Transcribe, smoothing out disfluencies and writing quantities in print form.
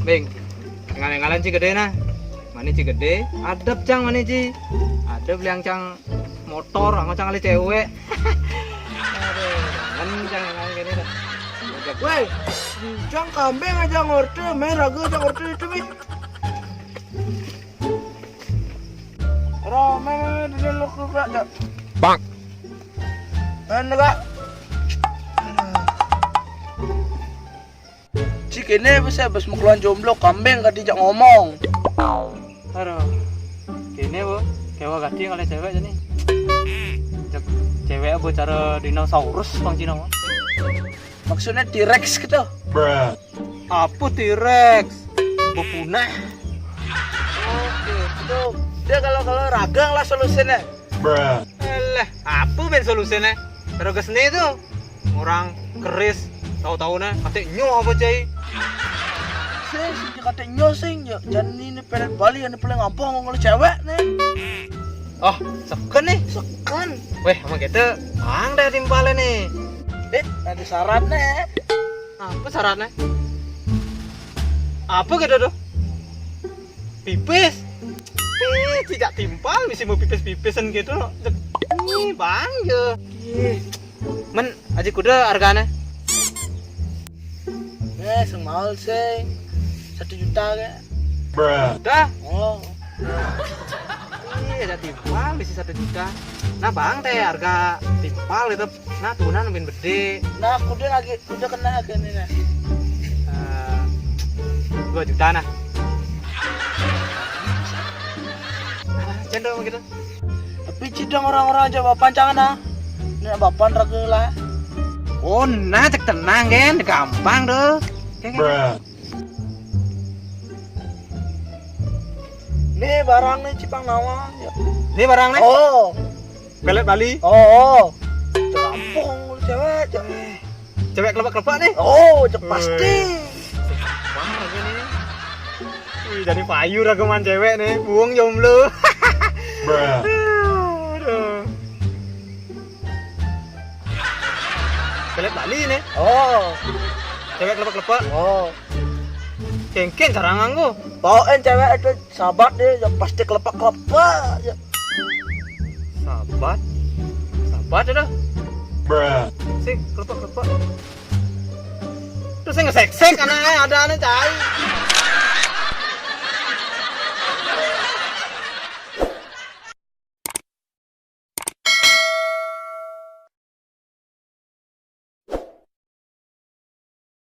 Beng, ngalan ci gede nah. Mani ci gede, adep cang mani ci. Adep liang cang motor, anggo cang ali cewek. Aduh, kan cang ngalan gini dah. Woi, cang kambing aja ngorte, main ragu aja ngorte itu mi. Rame di dalam kubrak dah. Bang. Enggak. Cik ini bisa bes mukluan jomblo kambing gak dijak ngomong. Aduh. Gini bu, kewa gati ngale cewek jadi. Cewek apa cara dinosaurus bang Cina mah? Maksudnya T-Rex gitu. Apa T-Rex? Punah. Oke, itu dia kalau ragang lah solusinya. Alah, apa ben solusinya? Terus kesini itu orang keris tahu-tahu nah kate nyo apa cai? Sih kata nyosing ya, jangan ini pelet Bali yang paling ngampung ngomong cewek nih. Oh, seken nih. Sekan. Weh, emang kita bang dah timpalnya nih. Ada syaratnya. Apa syaratnya? Apa gitu tuh? Pipis. Tidak timpal, mesti mau pipis-pipisan gitu. Nih bang ya. Men, aja kuda harganya. Semahal sih. 1 juta kan. Udah. Oh. Ada timpal, mesti 1 juta. Nah bang teh harga timpal itu, nah tunan lebih gede. Nah, udah kena gini nih. 2 juta nah. Cendol gitu. Tapi cidang orang-orang aja bapan jangan ah. Ini bapan ragu lah. Oh, nah cek tenang kan, gampang tuh. Nih barang nih Cipang Nawang. Ya. Ini barangnya. Oh. Pelet Bali. Oh. Terlampung cewek. Cewek kelebak-kelebak nih. Oh, pasti. Wah, lagi nih. Wih, jadi payu ragaman cewek nih, buang jomblo. Aduh. Pelet Bali nih. Oh. Cewek kelebak-kelebak. Oh. Kengken carangan gua. Bawain cewek itu sahabat dia ya pasti kelepak-kelepak ya. Sahabat. Sahabat ada. Sih, kelebak-kelebak. Terus saya ngesek-sek anaknya ada aneh cai.